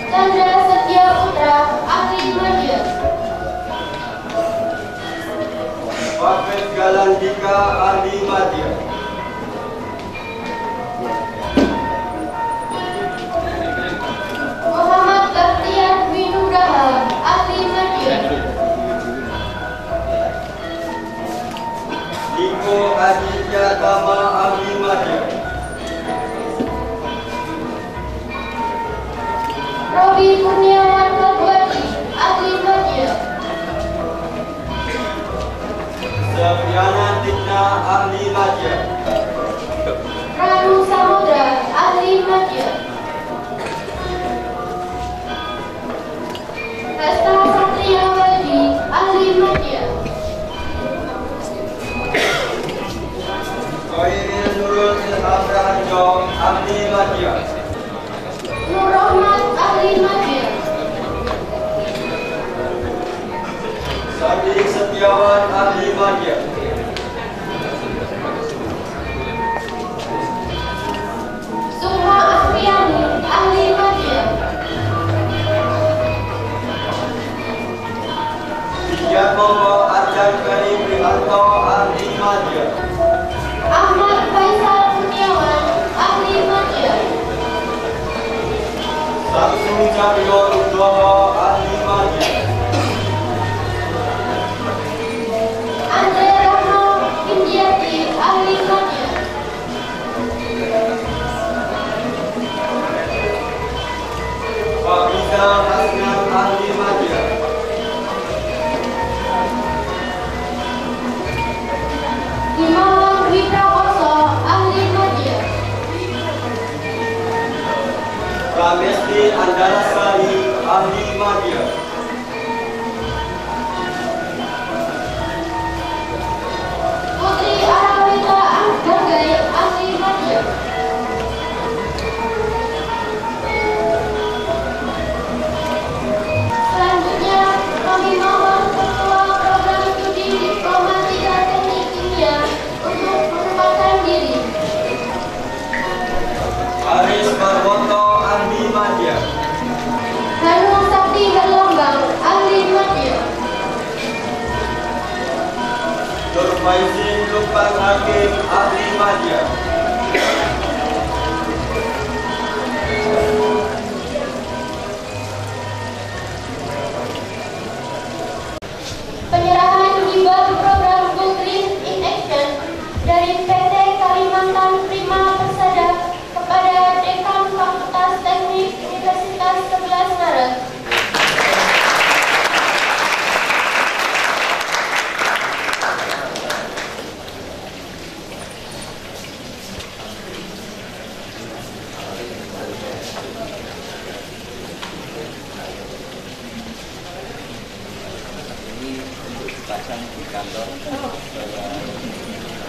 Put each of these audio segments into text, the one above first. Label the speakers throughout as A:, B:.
A: Chandra Setia Putra, ahli media.
B: Paved Galandika, ahli media.
A: Muhammad Baktiar Winugraha, ahli media.
B: Niko Aditya Tama, ahli media.
A: Robi Kurniawan Kalbuadi, ahli media.
B: Safiana Tikna, ahli media.
A: Ranu Samudra, ahli media. Hesta Satria Wadi, ahli media.
B: Khairil Nurul Ilham Raharjo, ahli media.
A: Nur Rahmat, ahli media.
B: Sandi Setiawan, ahli media.
A: Sukma Afriani, ahli media.
B: Yatmomo Arjan Karim Rihanto, ahli media.
A: Ahmad Faisal Kurniawan, ahli media.
B: Samsu Cahyo Nugroho, ahli media.
A: Andre Rahno Indiati, ahli media.
B: Fahriza Hasnan, ahli media.
A: Himawan Dwi Prakoso, ahli media.
B: Ramesti Andalasari, ahli media.
A: Putri Arawita Anggagai, ahli media. Selanjutnya kami mohon Ketua Program Studi Diplomatika Teknik Kimia untuk menempatkan diri.
B: Aris Marwoto, ahli media.
A: Hanung Sakti Herlambang, ahli media.
B: Nur Faizin Lukman Hakim, ahli media.
A: Penyerahan hibah program Go Green in Action dari PT Kalimantan Prima Persada kepada Dekan Fakultas Teknik Universitas 11 Maret.
C: Ini untuk dipasang di kantor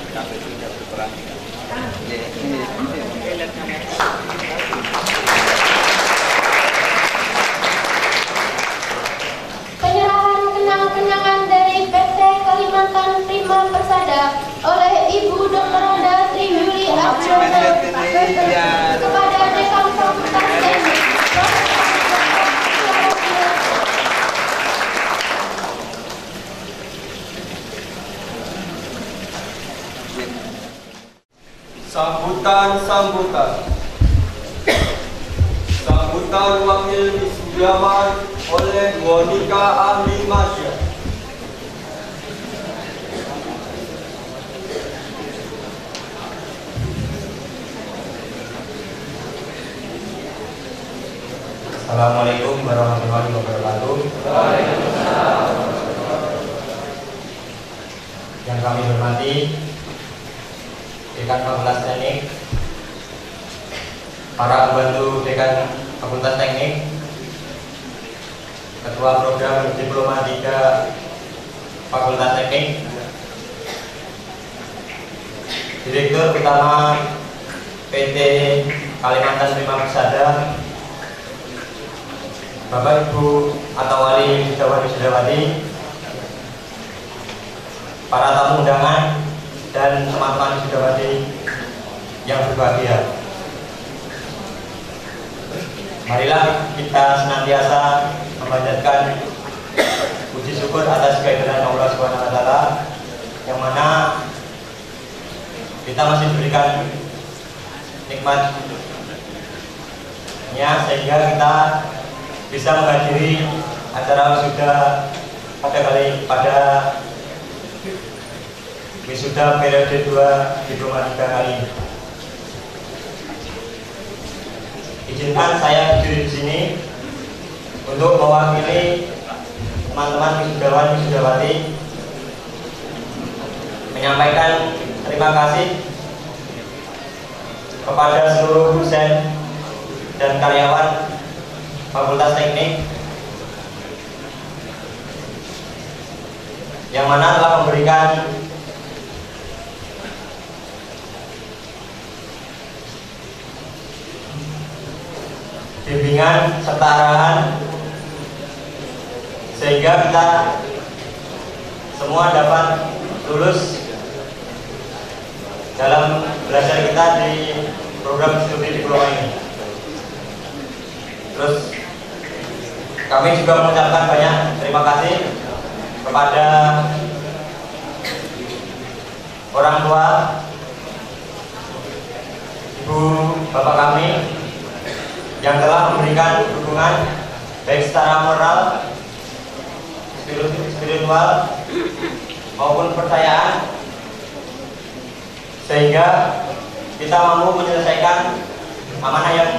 C: sampai tidak berperan.
A: Penyerahan kenang-kenangan dari PT Kalimantan Prima Persada oleh Ibu Dr. Roda Triwili Abdullah kepada Dekan Fakultas Teknik.
B: Sambutan wakil wisudawan oleh Monika, ahli media.
D: Assalamualaikum warahmatullahi wabarakatuh. Yang kami hormati Dekan Fakultas Teknik, para pembantu Dekan Fakultas Teknik, Ketua Program Diplomatika Fakultas Teknik, Direktur Utama PT Kalimantan Prima Persada, Bapak Ibu atau Wali Wisudawati, para tamu undangan, dan teman-teman wisudawati yang berbahagia. Marilah kita senantiasa memanjatkan puji syukur atas kehadiran Allah Subhanahu wa taala yang mana kita masih diberikan nikmatnya sehingga kita bisa menghadiri acara wisuda pada wisuda periode 2 Diplomatika kali ini. Izinkan saya berdiri di sini untuk mewakili teman-teman wisudawan wisudawati menyampaikan terima kasih kepada seluruh dosen dan karyawan Fakultas Teknik yang mana telah memberikan bimbingan serta arahan sehingga kita semua dapat lulus dalam belajar kita di program studi diploma ini. Terus kami juga mengucapkan banyak terima kasih kepada orang tua, ibu bapak kami yang telah memberikan dukungan baik secara moral, spiritual maupun kepercayaan sehingga kita mampu menyelesaikan amanah yang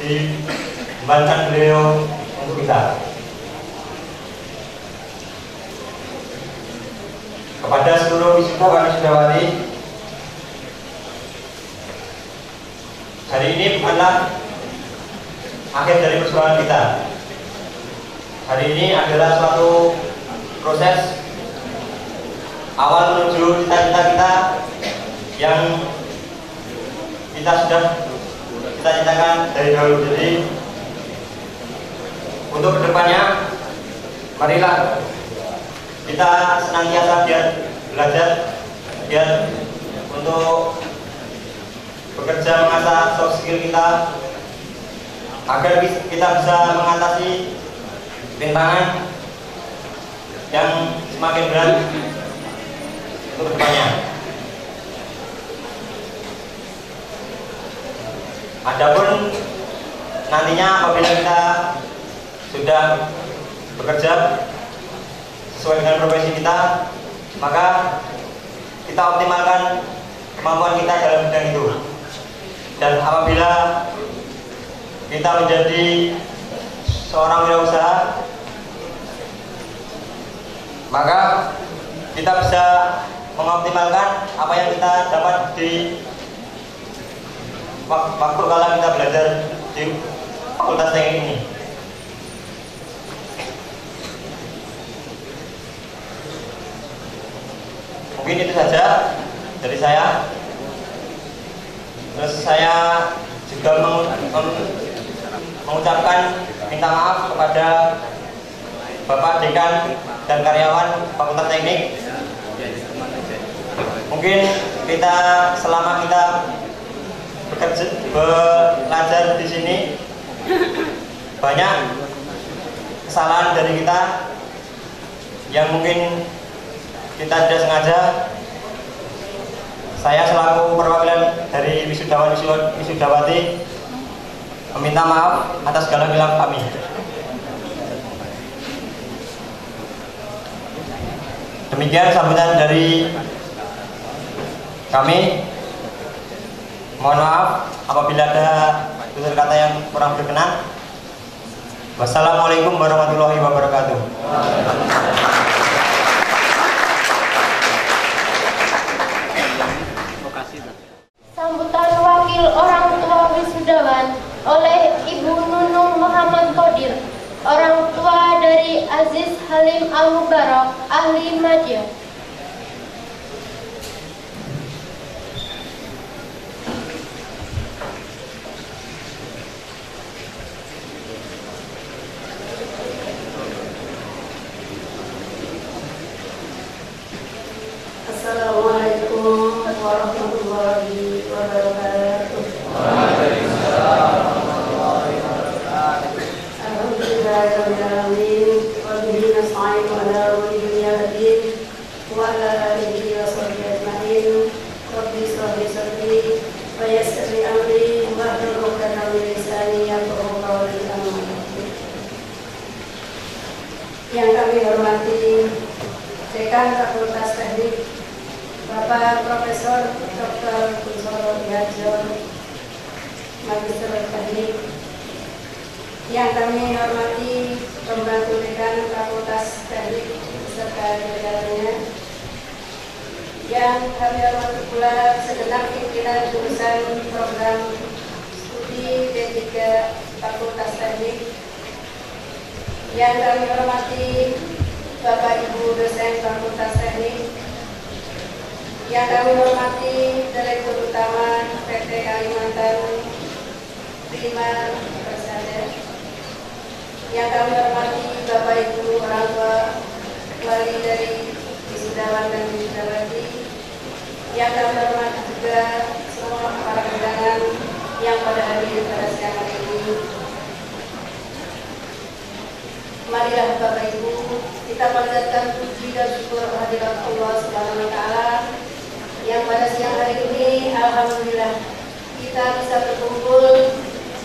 D: diembankan beliau untuk kita. Kepada seluruh wisudawan wisudawati, hari ini bukanlah akhir dari perjuangan kita. Hari ini adalah suatu proses awal menuju cita-cita kita yang kita sudah cita-citakan dari dahulu. Jadi untuk kedepannya, marilah kita senantiasa belajar untuk bekerja mengasah soft skill kita agar kita bisa mengatasi rintangan yang semakin berat untuk kedepannya. Adapun nantinya apabila kita sudah bekerja sesuai dengan profesi kita, maka kita optimalkan kemampuan kita dalam bidang itu. Dan apabila kita menjadi seorang wirausaha, maka kita bisa mengoptimalkan apa yang kita dapat di waktu kala kita belajar di Fakultas Teknik ini. Mungkin itu saja dari saya. Terus saya juga mengucapkan minta maaf kepada Bapak Dekan dan karyawan Fakultas Teknik. Mungkin kita selama kita belajar di sini banyak kesalahan dari kita yang mungkin kita tidak sengaja. Saya selaku perwakilan dari wisudawan wisudawati meminta maaf atas segala khilaf kami. Demikian sambutan dari kami. Mohon maaf apabila ada tutur kata yang kurang berkenan. Wassalamualaikum warahmatullahi wabarakatuh.
A: Sambutan wakil orang tua wisudawan oleh Ibu Nunung Muhammad Qadir, orang tua dari Aziz Halim Al-Mubarak, ahli media.
E: Assalamualaikum warahmatullahi wabarakatuh.
B: Waalaikumsalam warahmatullahi wabarakatuh.
E: Dekan Fakultas Teknik, Bapak Profesor Dr. Kunsoro Diharjo, Magister Teknik, yang kami hormati Pembantu Dekan Fakultas Teknik beserta jajarannya, yang kami hormati pula segenap pimpinan jurusan program studi D3 Fakultas Teknik, yang kami hormati Bapak Ibu dosen Fakultas Teknik, yang kami hormati Direktur Utama PT Kalimantan Prima Persada, yang kami hormati Bapak Ibu orang tua wali dari wisudawan dan wisudawati, yang kami hormati juga semua para undangan yang pada hadir pada siang hari ini. Marilah Bapak Ibu, kita panjatkan puji dan syukur kehadirat Allah Subhanahu wa Ta'ala yang pada siang hari ini alhamdulillah kita bisa berkumpul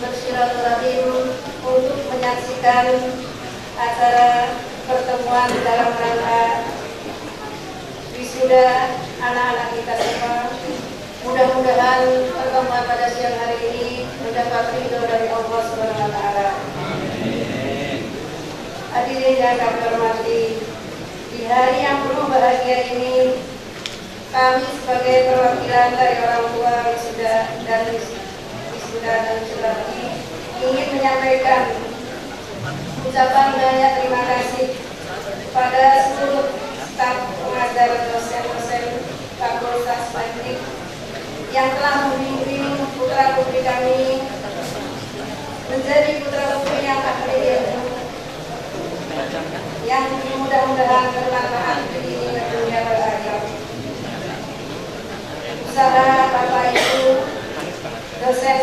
E: bersilaturahim untuk menyaksikan acara pertemuan dalam rangka wisuda anak-anak kita semua. Mudah-mudahan pertemuan pada siang hari ini mendapat ridho dari Allah Subhanahu wa Ta'ala. Hadirin yang kami hormati, di hari yang penuh bahagia ini, kami sebagai perwakilan dari orang tua wisuda dan wisudawati ingin menyampaikan ucapan banyak terima kasih kepada seluruh staf pengajar dosen-dosen Fakultas Teknik yang telah membimbing putra-putri kami menjadi putra-putri yang ahli ilmu, yang mudah-mudahan bermanfaat di dunia akhirat. Usaha Bapak Ibu dosen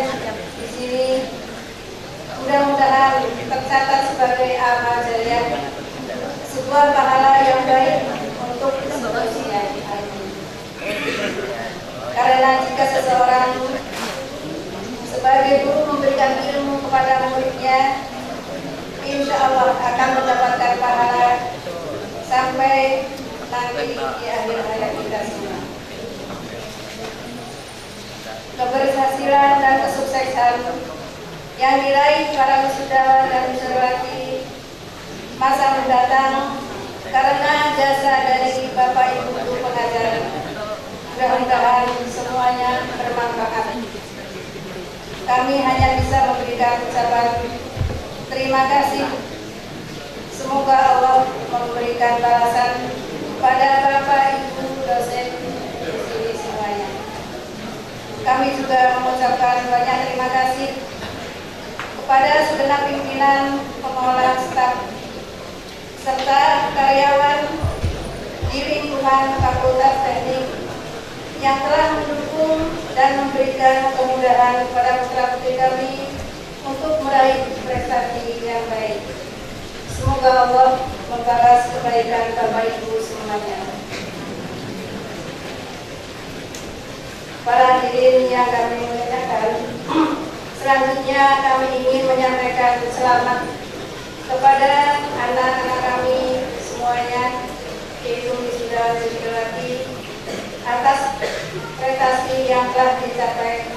E: di sini mudah-mudahan tercatat sebagai amal jariah, sebuah pahala yang baik untuk seterusnya. Karena jika seseorang sebagai guru memberikan ilmu kepada muridnya, insya Allah akan mendapatkan pahala sampai nanti di akhir hayat kita semua. Keberhasilan dan kesuksesan yang diraih para wisudawan dan wisudawati masa mendatang karena jasa dari Bapak Ibu guru pengajar, mudah-mudahan semuanya bermanfaat. Kami hanya bisa memberikan ucapan terima kasih. Semoga Allah memberikan balasan pada Bapak Ibu dosen di sini semuanya. Kami juga mengucapkan banyak terima kasih kepada segenap pimpinan, pengelola staf, serta karyawan di lingkungan Fakultas Teknik yang telah mendukung dan memberikan kemudahan kepada putra-putri kami untuk meraih prestasi yang baik. Semoga Allah membalas kebaikan Bapak Ibu semuanya. Para hadirin yang kami muliakan, selanjutnya kami ingin menyampaikan selamat kepada anak-anak kami semuanya, yaitu wisuda wisudawati, atas prestasi yang telah dicapai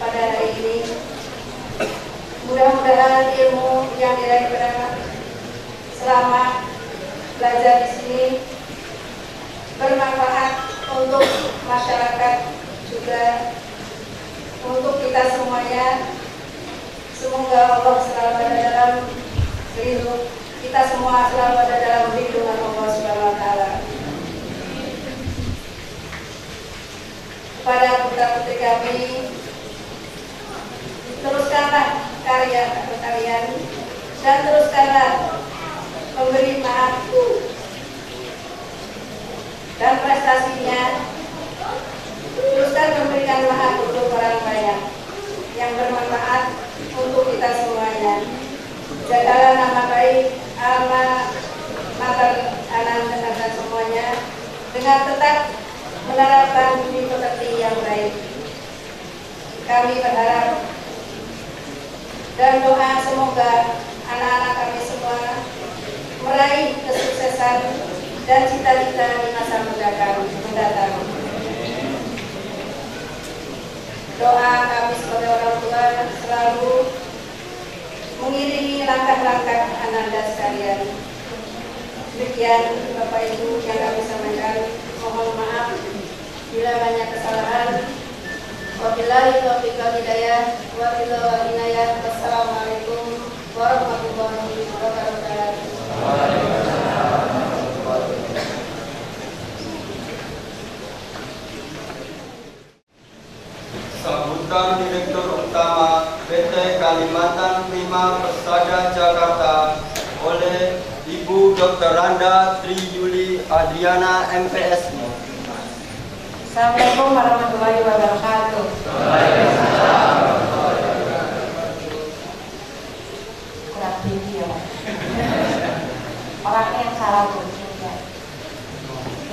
E: pada hari ini. Mudah-mudahan ilmu yang diraih pada selama belajar di sini bermanfaat untuk masyarakat, juga untuk kita semuanya. Semoga Allah selalu ada dalam lindung kita semua, selalu ada dalam lindungan Allah Subhanahu wa Ta'ala. Kepada putra-putri kami, teruskanlah karya kalian dan teruskanlah memberi maaf dan prestasinya. Teruskan memberikan maaf untuk orang banyak yang bermanfaat untuk kita semuanya. Jagalah nama baik alma mater anak-anak semuanya dengan tetap menerapkan budi pekerti yang baik. Kami berharap dan doa semoga anak-anak kami semua meraih kesuksesan dan cita-cita di masa mendatang. Doa kami sebagai orang tua selalu mengiringi langkah-langkah ananda sekalian. Demikian Bapak Ibu yang kami sampaikan, mohon maaf bila banyak kesalahan. Wabillahi taufiq wal hidayah, wabillahi wal inayah. Wassalamualaikum warahmatullahi wabarakatuh.
B: Sambutan Direktur Utama PT Kalimantan Prima Persada Jakarta oleh Ibu Dr. Randa Tri Yuli Adriana MPSI.
E: Assalamualaikum warahmatullahi wabarakatuh. Kurang tinggi ya, orangnya yang salah tuh.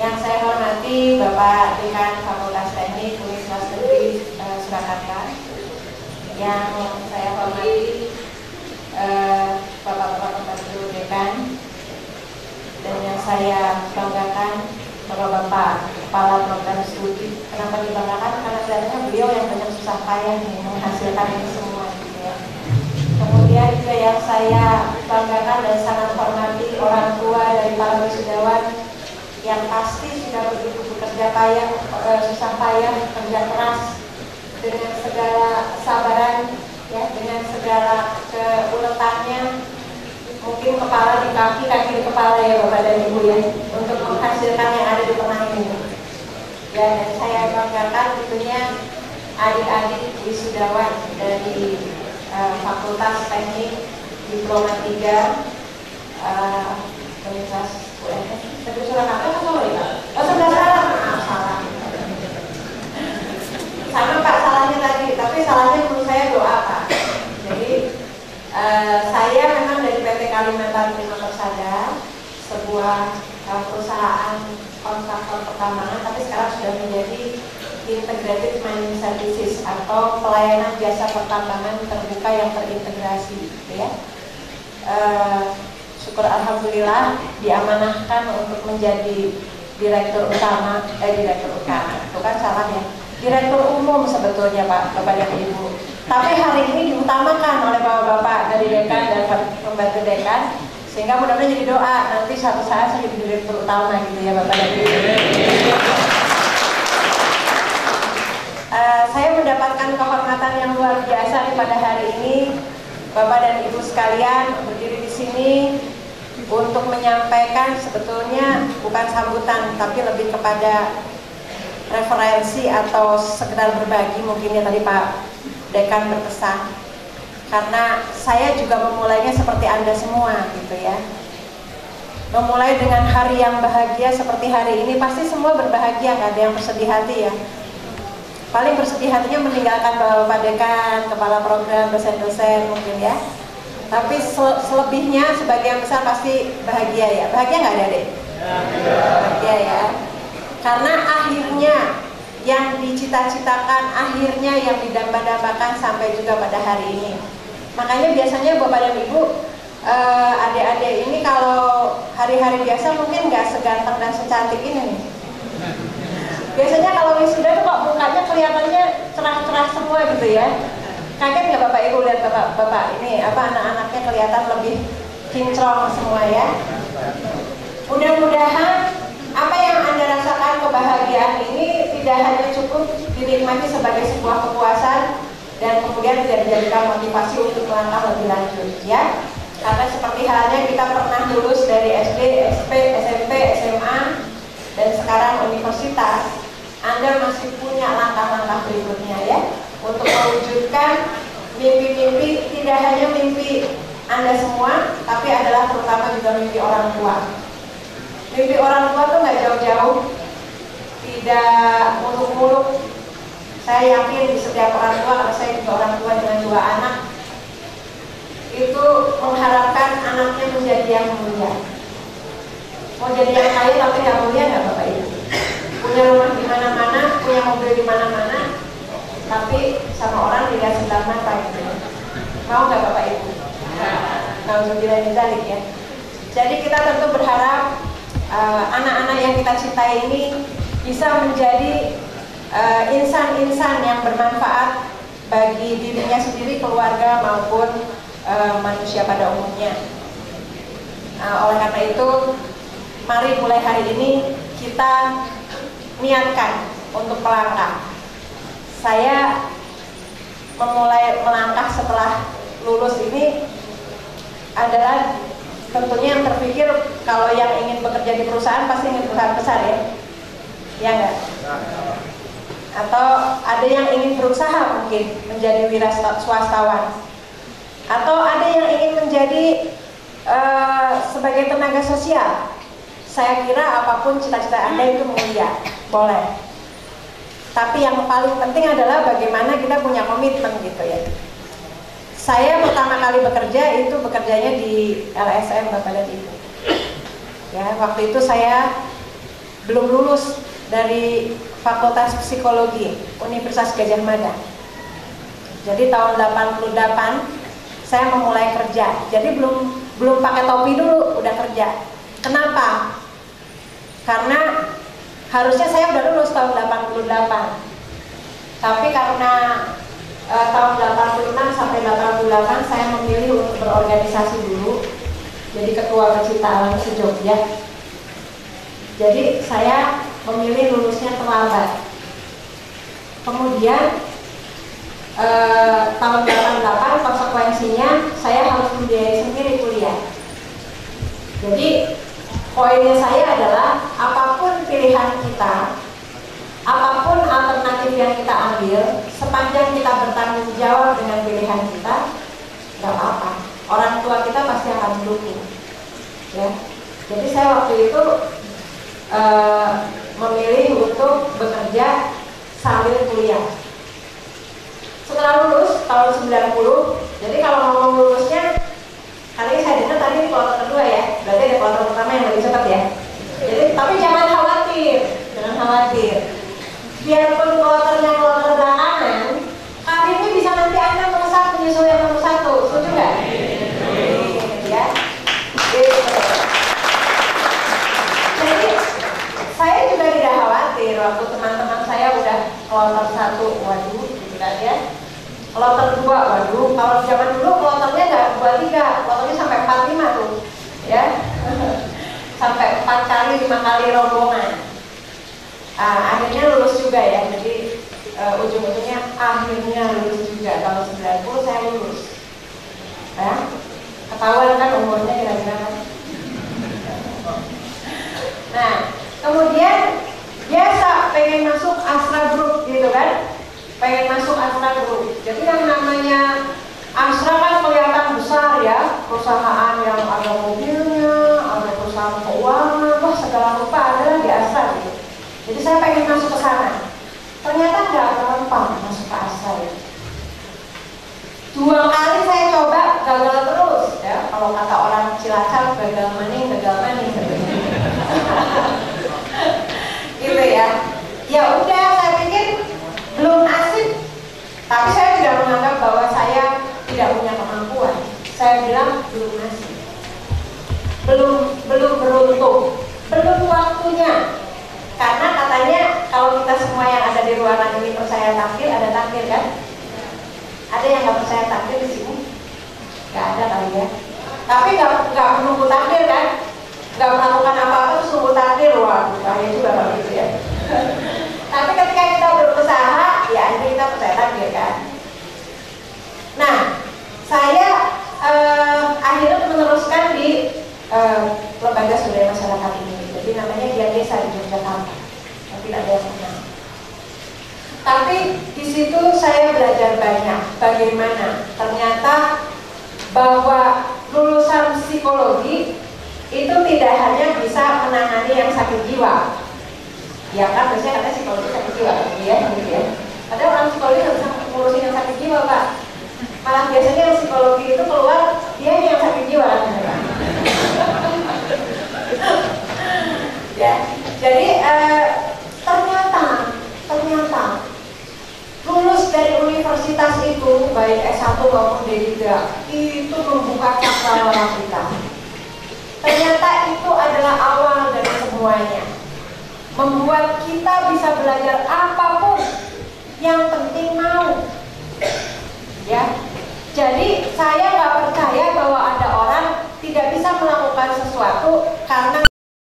E: Yang saya hormati Bapak Dekan Fakultas Teknik Universitas Negeri Surakarta, yang saya hormati Bapak-bapak pembantu Dekan, dan yang saya banggakan Bapak-bapak Kepala Program Studi. Kenapa dibanggakan? Karena sebenarnya beliau yang banyak susah payah nih menghasilkan ini semua gitu ya. Kemudian juga yang saya banggakan dan sangat hormati orang tua dari para wisudawan yang pasti sudah begitu bekerja payah, susah payah, kerja keras dengan segala kesabaran ya, dengan segala keuletannya. Mungkin kepala di kaki, kaki di kepala ya Bapak dan Ibu ya, untuk menghasilkan yang ada di tengah ini. Ya, dan saya banggakan tentunya adik-adik wisudawan dari Fakultas Teknik Diploma 3 Universitas Negeri Surakarta atau Solo? Oh, sudah salah. Salah. Sama Pak salahnya tadi, tapi salahnya menurut saya doa Pak. Jadi saya memang dari PT Kalimantan Prima Persada, sebuah perusahaan kontraktor pertambangan, tapi sekarang sudah menjadi Integrated Mining Services atau pelayanan jasa pertambangan terbuka yang terintegrasi, gitu ya. Syukur alhamdulillah diamanahkan untuk menjadi direktur utama, bukan salah ya, direktur umum sebetulnya Pak, Bapak dan Ibu. Tapi hari ini diutamakan oleh bapak-bapak dari dekan dan pembantu dekan, sehingga mudah-mudahan jadi doa nanti suatu saat saya jadi direktur utama gitu ya Bapak dan Ibu. Saya mendapatkan kehormatan yang luar biasa nih pada hari ini, Bapak dan Ibu sekalian, berdiri di sini untuk menyampaikan sebetulnya bukan sambutan, tapi lebih kepada referensi atau sekedar berbagi mungkin ya tadi Pak Dekan berpesan. Karena saya juga memulainya seperti Anda semua gitu ya. Memulai dengan hari yang bahagia seperti hari ini, pasti semua berbahagia, nggak ada yang bersedih hati ya. Paling bersedih hatinya meninggalkan Bapak Dekan, kepala program, dosen-dosen mungkin ya. Tapi selebihnya sebagian besar pasti bahagia ya. Bahagia nggak ada deh? Bahagia ya. Karena akhirnya yang dicita-citakan, akhirnya yang didamba-dambakan sampai juga pada hari ini. Makanya biasanya Bapak dan Ibu, adik-adik ini kalau hari-hari biasa mungkin nggak seganteng dan secantik ini nih. Biasanya kalau wisuda tuh kok mukanya kelihatannya cerah-cerah semua gitu ya. Kaget nggak Bapak Ibu lihat bapak ini anak-anaknya kelihatan lebih kinclong semua ya. Mudah-mudahan apa yang Anda rasakan kebahagiaan ini tidak hanya cukup dinikmati sebagai sebuah kepuasan dan kemudian tidak dijadikan motivasi untuk melangkah lebih lanjut ya. Karena seperti halnya kita pernah lulus dari SD, SMP, SMA dan sekarang universitas, Anda masih punya langkah-langkah berikutnya ya untuk mewujudkan mimpi-mimpi, tidak hanya mimpi Anda semua, tapi adalah terutama juga mimpi orang tua. Mimpi orang tua tuh nggak jauh-jauh, tidak muluk-muluk. Saya yakin di setiap orang tua, karena saya juga orang tua dengan 2 anak, itu mengharapkan anaknya menjadi yang mulia. Mau jadi yang kaya tapi nggak mulia nggak Bapak Ibu? Punya rumah di mana-mana, punya mobil di mana-mana, tapi sama orang dilihat sebelah mata gitu. Mau nggak Bapak Ibu? Nah, untuk bilang ya. Jadi kita tentu berharap
F: anak-anak yang kita cintai ini bisa menjadi insan-insan yang bermanfaat bagi dirinya sendiri, keluarga maupun manusia pada umumnya. Oleh karena itu, mari mulai hari ini kita niatkan untuk melangkah. Saya memulai melangkah setelah lulus ini adalah tentunya yang terpikir kalau yang ingin bekerja di perusahaan pasti ingin perusahaan besar ya, ya enggak? Atau ada yang ingin berusaha mungkin menjadi wira swastawan, atau ada yang ingin menjadi sebagai tenaga sosial. Saya kira apapun cita-cita Anda itu mulia, boleh. Tapi yang paling penting adalah bagaimana kita punya komitmen gitu ya. Saya pertama kali bekerja itu bekerjanya di LSM Bapak dan Ibu. Ya, waktu itu saya belum lulus dari Fakultas Psikologi Universitas Gadjah Mada. Jadi tahun 88 saya memulai kerja. Jadi belum pakai topi dulu udah kerja. Kenapa? Karena harusnya saya udah lulus tahun 88. Tapi karena tahun 86 sampai 88 saya memilih untuk berorganisasi dulu. Jadi ketua pecinta alam se-Jogja. Jadi saya memilih lulusnya terlambat. Kemudian tahun 88 konsekuensinya saya harus membiayai sendiri kuliah. Jadi poinnya saya adalah apapun pilihan kita, apapun alternatif yang kita ambil, sepanjang kita bertanggung jawab dengan pilihan kita, nggak apa-apa. Orang tua kita pasti akan mendukung. Ya. Jadi saya waktu itu memilih untuk bekerja sambil kuliah. Setelah lulus tahun 90, jadi kalau ngomong lulusnya, kali ini saya dengar tadi kloter kedua ya, berarti ada kloter pertama yang lebih cepat ya. Jadi tapi jangan khawatir, biarpun kloternya kloter belakangan, karirnya bisa nanti Anda melesat menyusul yang nomor 1, setuju nggak? Ya, gitu. Jadi saya juga tidak khawatir waktu teman-teman saya udah kloter 1, waduh, gitu kan ya. Kloter 2, waduh, kalau zaman dulu kloternya nggak 2-3, kloternya sampai 4-5 tuh, ya, sampai 4 kali, 5 kali rombongan. Akhirnya lulus juga ya, jadi ujung-ujungnya akhirnya lulus juga. Tahun 90 saya lulus. Ya, ketahuan kan umurnya kira-kira kan. Nah, kemudian biasa pengen masuk Astra Group gitu kan. Pengen masuk Astra Group. Jadi yang namanya Astra kan kelihatan besar ya, perusahaan yang ada mobilnya, ada perusahaan keuangan, wah segala rupa ada di Astra gitu. Jadi saya pengen masuk ke sana. Ternyata nggak gampang masuk ke Astra ya. 2 kali saya coba gagal terus ya. Kalau kata orang Cilacap, gagal maning. Gitu ya. Ya udah, saya pikir belum asik. Tapi saya tidak menganggap bahwa saya tidak punya kemampuan. Saya bilang belum asik. Belum beruntung. Belum waktunya. Karena katanya kalau kita semua yang ada di ruangan ini percaya takdir, ada takdir kan? Ada yang nggak percaya takdir di sini? Nggak ada kali ya. Tapi nggak menunggu takdir kan? Nggak melakukan apa-apa terus nunggu takdir, wah bahaya juga kalau gitu ya. Tapi ketika kita berusaha, ya akhirnya kita percaya takdir kan? Nah, saya akhirnya meneruskan di lembaga swadaya masyarakat ini. Jadi namanya Dian Desa di Yogyakarta. Tapi tidak ada yang kenal. Tapi di situ saya belajar banyak bagaimana ternyata bahwa lulusan psikologi itu tidak hanya bisa menangani yang sakit jiwa. Ya kan biasanya katanya psikologi sakit jiwa, gitu ya. Padahal orang psikologi nggak bisa ngurusin yang sakit jiwa, Pak. Malah biasanya yang psikologi itu keluar dia yang sakit jiwa kan. Ya, jadi ternyata lulus dari universitas itu baik S1 maupun D3 itu membuka cakrawala kita. Ternyata itu adalah awal dari membuat kita bisa belajar apapun, yang penting mau. Ya, jadi saya nggak percaya bahwa ada orang tidak bisa melakukan sesuatu karena